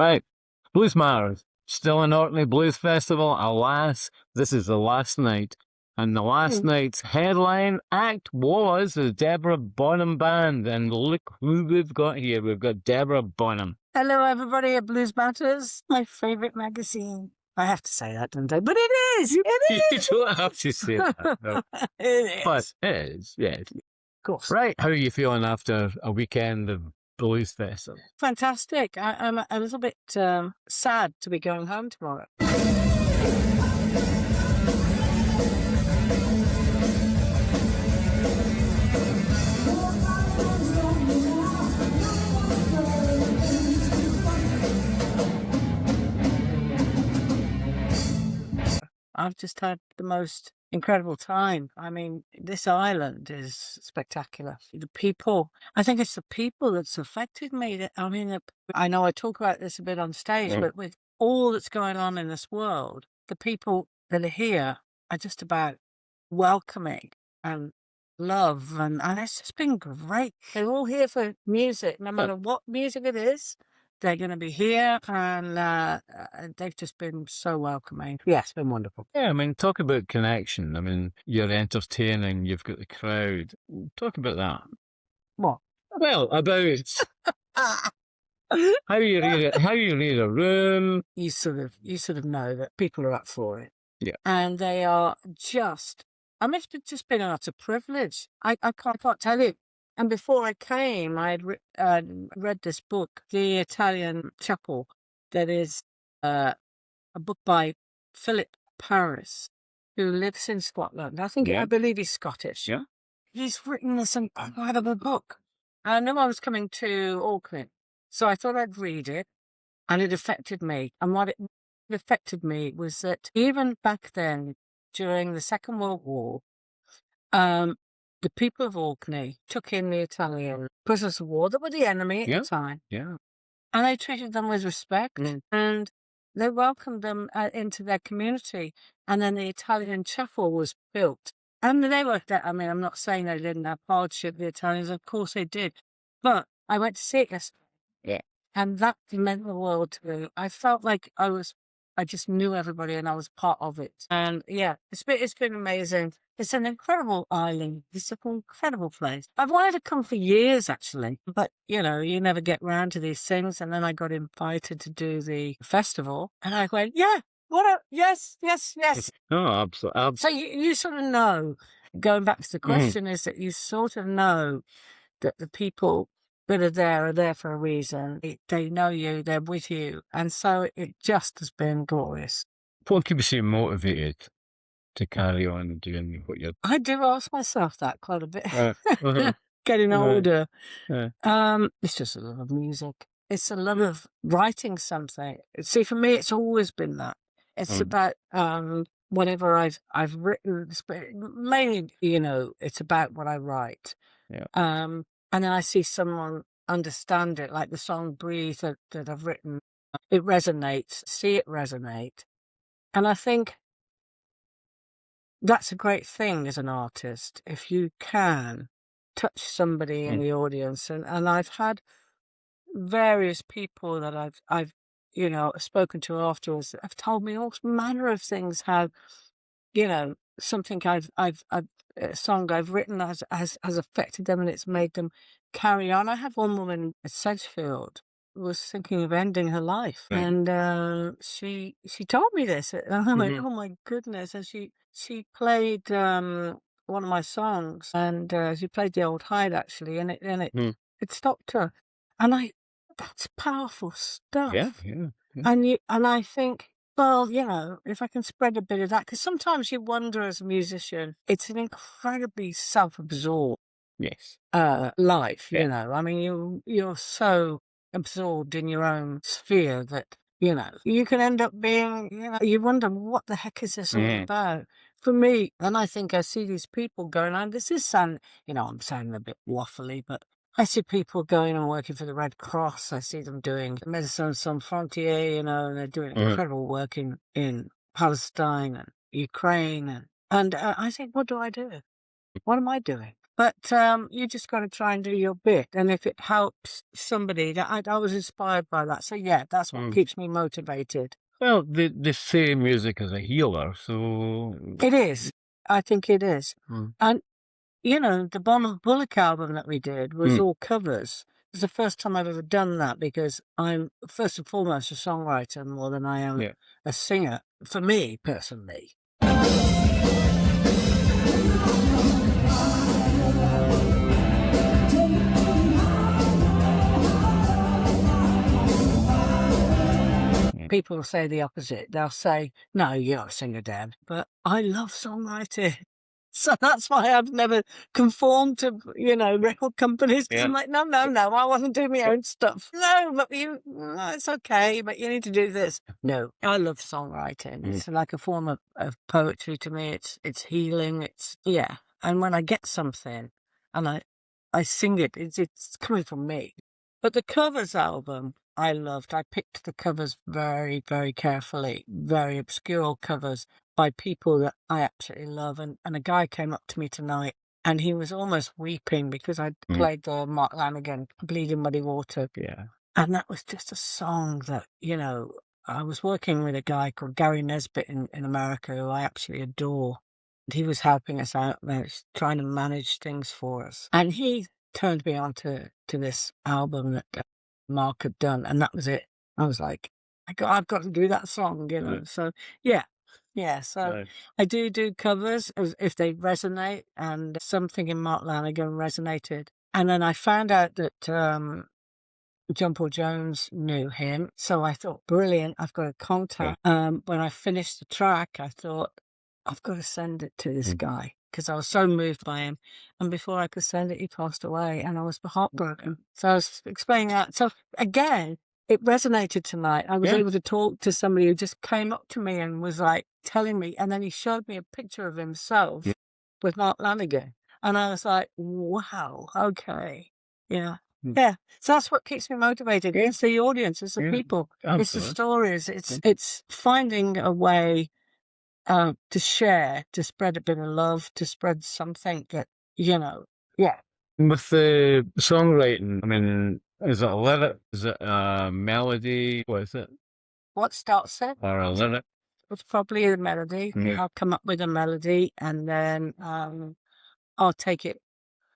Right. Blues Matters. Still in Orkney Blues Festival. Alas, this is the last night. And the last night's headline act was the Deborah Bonham Band. And look who we've got here. We've got Deborah Bonham. Hello, everybody at Blues Matters, my favourite magazine. I have to say that, don't I? But it is. It is. You don't have to say that. No. It is. But it is, yes. Of course. Right. How are you feeling after a weekend of Blues Festival? Fantastic. I'm a little bit sad to be going home tomorrow. I've just had the most incredible time. I mean, this island is spectacular. The people, I think it's the people that's affected me. I mean, I know I talk about this a bit on stage, but with all that's going on in this world, the people that are here are just about welcoming and love. And it's just been great. They're all here for music, no matter what music it is. They're going to be here, and they've just been so welcoming. Yeah, it's been wonderful. Yeah, I mean, talk about connection. I mean, you're entertaining, you've got the crowd. Talk about that. What? Well, about how you read a room. You sort of know that people are up for it. Yeah. And they are just, I mean, it's just been an utter privilege. I can't tell you. And before I came, I had read this book, The Italian Chapel, that is a book by Philip Paris, who lives in Scotland. I believe he's Scottish. Yeah. He's written this incredible book. I knew I was coming to Orkney, so I thought I'd read it, and it affected me. And what it affected me was that even back then, during the Second World War, the people of Orkney took in the Italian prisoners of war that were the enemy at the time. Yeah. And they treated them with respect and they welcomed them into their community. And then the Italian chapel was built. And they were, I mean, I'm not saying they didn't have hardship, the Italians, of course they did. But I went to see it yesterday. Yeah. And that meant the world to me. I felt like I just knew everybody and I was part of it. And yeah, it's been amazing. It's an incredible island. It's an incredible place. I've wanted to come for years, actually. But, you never get round to these things. And then I got invited to do the festival. And I went, yes. Oh, absolutely. So you sort of know, going back to the question, is that you sort of know that the people that are there for a reason. They know you, they're with you. And so it just has been glorious. What keeps you motivated to carry on doing what you're... I do ask myself that quite a bit. Getting older. It's just a love of music. It's a love of writing something. See, for me, it's always been that. It's about whatever I've written. Mainly, it's about what I write. Yeah. And then I see someone understand it, like the song Breathe that I've written. It resonates, see it resonate. And I think that's a great thing as an artist, if you can touch somebody in the audience. And I've had various people that I've spoken to afterwards that have told me all manner of things, how, something a song I've written has affected them and it's made them carry on. I had one woman at Sedgefield who was thinking of ending her life, and she told me this, and I went, oh my goodness! And she played one of my songs, and she played the Old Hide actually, and it stopped her, and that's powerful stuff. Yeah. And I think, well, if I can spread a bit of that, because sometimes you wonder as a musician, it's an incredibly self-absorbed life, I mean, you're so absorbed in your own sphere that, you can end up being, you wonder, what the heck is this all about? For me, and I think I see these people going on, this is I'm sounding a bit waffly, but I see people going and working for the Red Cross. I see them doing Médecins Sans Frontières, and they're doing incredible work in Palestine and Ukraine. And I think, what do I do? What am I doing? But you just got to try and do your bit. And if it helps somebody, I was inspired by that. So, yeah, that's what keeps me motivated. Well, they say music is a healer, so... It is. I think it is. And, you know, the Bonham Bullock album that we did was all covers. It's the first time I've ever done that because I'm, first and foremost, a songwriter more than I am a singer, for me, personally. People will say the opposite. They'll say, no, you're not a singer, Deb. But I love songwriting. So that's why I've never conformed to, you know, record companies. I'm like, no, I want to do my own stuff. No, but it's okay, but you need to do this. No, I love songwriting. It's like a form of poetry to me. It's healing. And when I get something and I sing it, it's coming from me. But the covers album, I loved. I picked the covers very, very carefully, very obscure covers by people that I absolutely love. And a guy came up to me tonight and he was almost weeping because I'd played the Mark Lanegan, Bleeding Muddy Water. Yeah. And that was just a song that, you know, I was working with a guy called Gary Nesbitt in America who I absolutely adore. And he was helping us out, trying to manage things for us. And he turned me on to this album that Mark had done, and that was it. I was like, I've got to do that song, you know. So so I do covers if they resonate, and something in Mark Lanegan resonated. And then I found out that John Paul Jones knew him, so I thought, brilliant, I've got a contact. When I finished the track, I thought, I've got to send it to this guy, because I was so moved by him. And before I could send it, he passed away, and I was heartbroken. So I was explaining that. So again, it resonated tonight. I was able to talk to somebody who just came up to me and was like telling me, and then he showed me a picture of himself with Mark Lanegan. And I was like, wow, okay. Yeah. Yeah. So that's what keeps me motivated. It's the audience, it's the people, it's the stories, it's finding a way to share, to spread a bit of love, to spread something that, you know, With the songwriting, I mean, is it a lyric? Is it a melody? What is it? What starts it? Or a lyric? It's probably a melody. I'll come up with a melody and then I'll take it.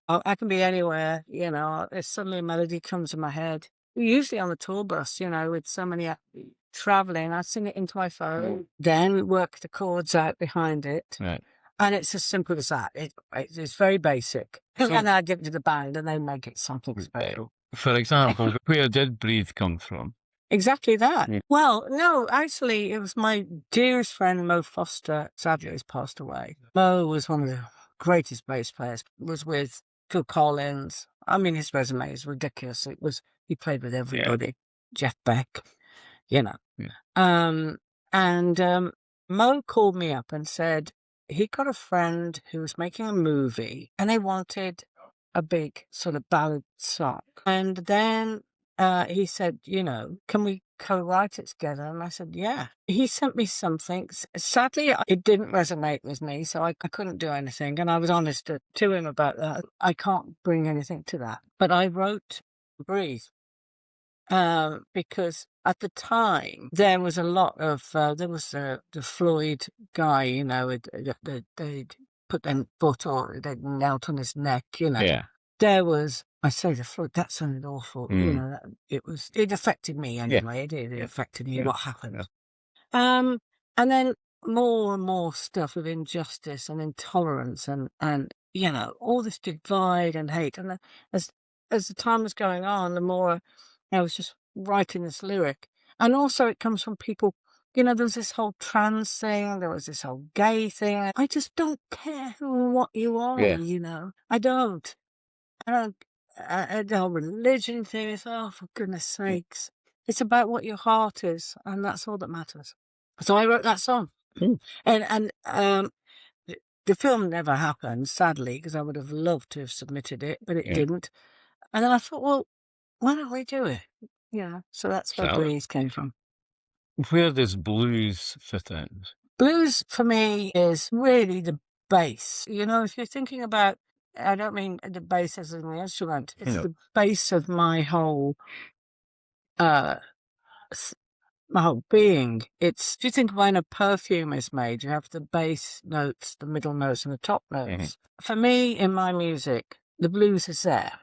I can be anywhere, you know, if suddenly a melody comes in my head. Usually on the tour bus, you know, with so many traveling, I sing it into my phone, then work the chords out behind it. Right. And it's as simple as that. It's very basic. And then I give it to the band and they make it something special. For example, where did Breathe come from? Exactly that. Well, no, actually, it was my dearest friend, Mo Foster. Sadly, he's passed away. Mo was one of the greatest bass players, was with Phil Collins. I mean, his resume is ridiculous. He played with everybody. Jeff Beck, you know. And Mo called me up and said he got a friend who was making a movie and they wanted a big sort of ballad song. And then he said, you know, can we co-write it together? And I said, yeah. He sent me something. Sadly, it didn't resonate with me, so I couldn't do anything. And I was honest to him about that. I can't bring anything to that. But I wrote Breathe. Because at the time there was a lot of there was the Floyd guy, you know, they'd put their foot or they'd knelt on his neck, you know. There was, I say the Floyd, that sounded awful, you know. It affected me anyway. It affected me what happened. And then more and more stuff of injustice and intolerance and you know, all this divide and hate. And as the time was going on, the more I was just writing this lyric. And also it comes from people, you know, there was this whole trans thing, there was this whole gay thing. I just don't care who and what you are, you know. I don't. The whole religion thing is, oh, for goodness sakes. It's about what your heart is, and that's all that matters. So I wrote that song. And the film never happened, sadly, because I would have loved to have submitted it, but it didn't. And then I thought, well, why don't we do it? Yeah, so that's where blues came from. Where does blues fit in? Blues, for me, is really the bass. You know, if you're thinking about I don't mean the bass as an instrument. It's Yeah. the base of my whole uh my whole being. It's, if you think when a perfume is made, you have the base notes, the middle notes, and the top notes. For me, in my music, the blues is there.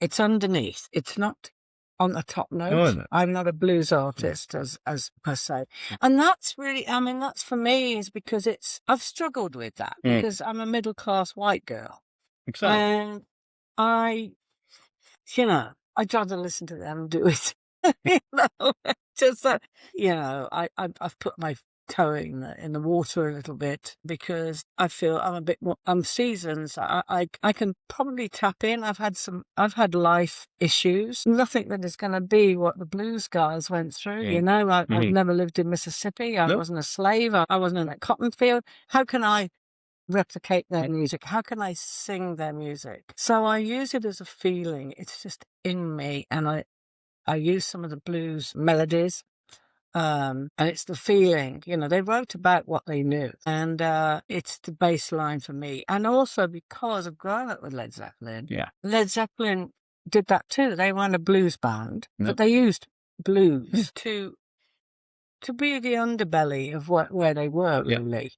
It's underneath. It's not on the top note. no. I'm not a blues artist as per se. And that's really, I mean, that's for me is because I've struggled with that because I'm a middle class white girl. Exactly. And I'd rather listen to them do it. Just that, I've put my toe in the water a little bit because I feel I'm a bit more, I'm seasoned. I can probably tap in. I've had life issues. Nothing that is going to be what the blues guys went through. I've never lived in Mississippi. I wasn't a slave. I wasn't in a cotton field. How can I replicate their music? How can I sing their music? So I use it as a feeling. It's just in me, and I use some of the blues melodies, and it's the feeling. They wrote about what they knew, and it's the bass line for me. And also because of growing up with Led Zeppelin, Led Zeppelin did that too. They weren't a blues band, but they used blues to be the underbelly of where they were, really.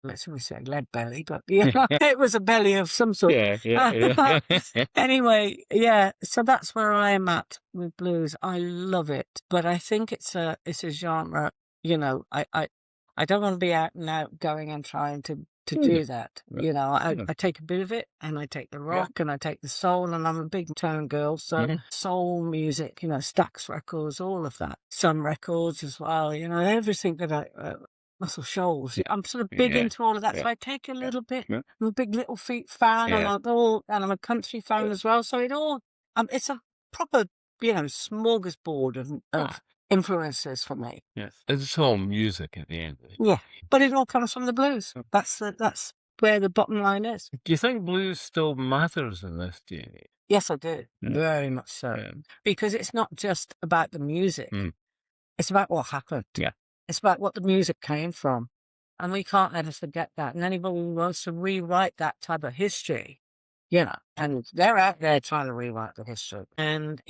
Let's say lead belly, but it was a belly of some sort. Anyway, so that's where I am at with blues. I love it, but I think it's a genre. I don't want to be out and out going and trying to do that. I take a bit of it, and I take the rock, and I take the soul, and I'm a big tone girl, so soul music, Stax Records, all of that, Sun Records as well, everything that Muscle Shoals. I'm sort of big into all of that, so I take a little bit. I'm a big Little Feat fan, and I'm a country fan as well. So it's a proper, smorgasbord of influences for me. Yes, it's all music at the end of it. Yeah, but it all comes from the blues. That's where the bottom line is. Do you think blues still matters in this day and age? Yes, I do. Very much so. Because it's not just about the music. It's about what happened. Yeah. It's about what the music came from. And we can't ever forget that. And anybody who wants to rewrite that type of history, and they're out there trying to rewrite the history. And,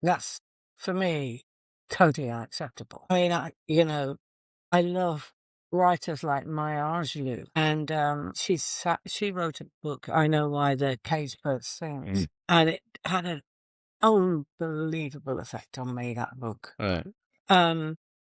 that's, for me, totally unacceptable. I mean, I love writers like Maya Angelou. And she wrote a book, I Know Why the Cage Bird Sings. And it had an unbelievable effect on me, that book. Right.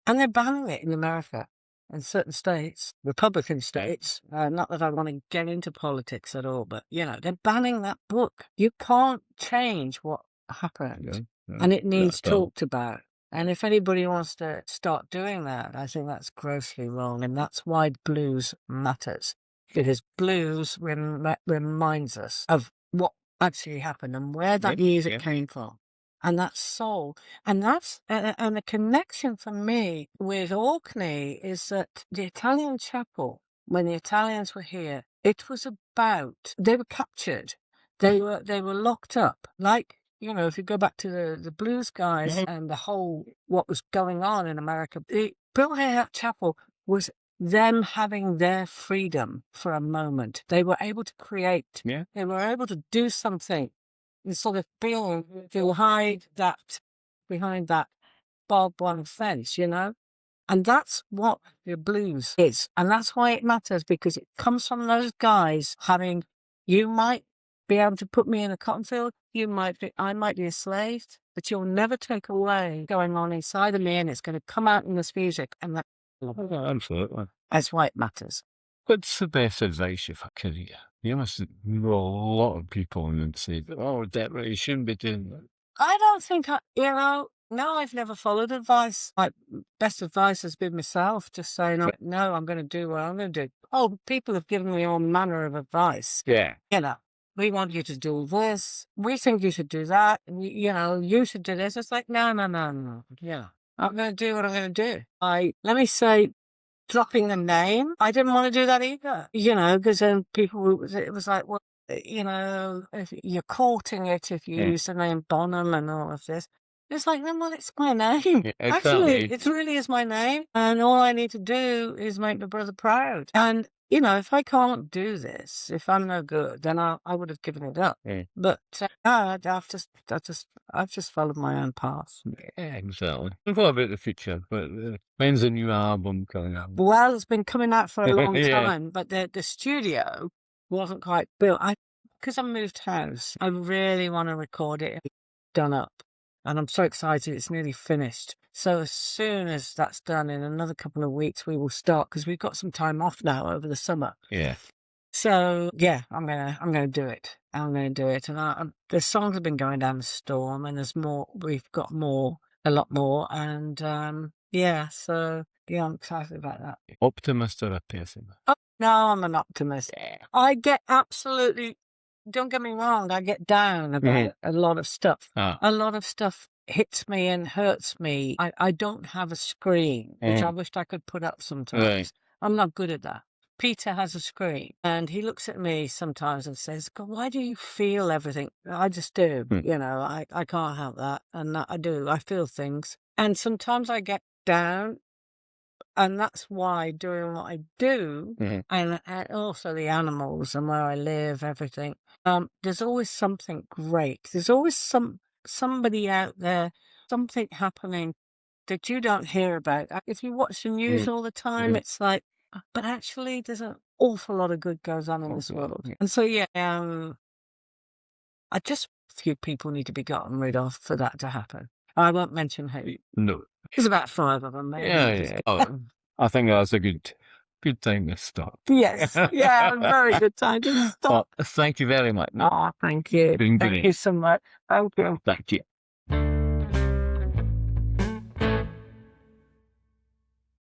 And they're banning it in America, in certain states, Republican states. Not that I want to get into politics at all, but, they're banning that book. You can't change what happened, and it needs talked about. And if anybody wants to start doing that, I think that's grossly wrong, and that's why blues matters. Because blues reminds us of what actually happened and where that music came from. And that's soul. And that's, and the connection for me with Orkney is that the Italian chapel, when the Italians were here, it was about, they were captured. They were locked up. Like, if you go back to the blues guys and the whole, what was going on in America, the built here chapel was them having their freedom for a moment. They were able to create. They were able to do something. And sort of to hide that behind that barbed wire fence, And that's what the blues is. And that's why it matters, because it comes from those guys having, you might be able to put me in a cotton field, I might be a slave, but you'll never take away going on inside of me, and it's going to come out in this music. And that, absolutely. That's why it matters. What's the best advice you've had, career? You must know a lot of people and say, "Oh, Deborah, you shouldn't be doing that." I don't think no, I've never followed advice. My best advice has been myself, just saying, no, I'm going to do what I'm going to do. Oh, people have given me all manner of advice. Yeah. We want you to do this. We think you should do that. You should do this. It's like, no. I'm going to do what I'm going to do. Let me say, dropping the name, I didn't want to do that either, because then it was like, well, if you're courting it, if you use the name Bonham and all of this, it's like, no, well, it's my name. Yeah, Actually, it really is my name, and all I need to do is make my brother proud. And, you know, if I can't do this, if I'm no good, then I would have given it up. Yeah. But I've just followed my own path. Yeah, exactly. What about the future? But when's the new album coming out? Well, it's been coming out for a long Yeah. time, but the studio wasn't quite built. Because I moved house, I really want to record it done up. And I'm so excited, it's nearly finished. So as soon as that's done, in another couple of weeks, we will start, because we've got some time off now over the summer. Yeah. So yeah, I'm gonna do it. I'm gonna do it. And the songs have been going down the storm, and there's more. We've got a lot more, and yeah. So yeah, I'm excited about that. Optimist or a pessimist? Oh no, I'm an optimist. Yeah. I get absolutely. Don't get me wrong. I get down about a lot of stuff. A lot of stuff hits me and hurts me. I don't have a screen, which I wished I could put up sometimes. Right. I'm not good at that. Peter has a screen, and he looks at me sometimes and says, "God, why do you feel everything?" I just do. You know, I can't help that, and I do. I feel things, and sometimes I get down. And that's why doing what I do, and also the animals and where I live, everything, there's always something great. There's always somebody out there, something happening that you don't hear about. If you watch the news all the time, it's like, but actually there's an awful lot of good goes on in this world. And so, yeah, I just few people need to be gotten rid of for that to happen. I won't mention who. No. There's about 5 of them, maybe. Yeah. Oh, I think that's a good time to stop. Yes. Yeah, a very good time to stop. Well, thank you very much. Oh, thank you. Been Thank great. you so much. Thank you. Thank you.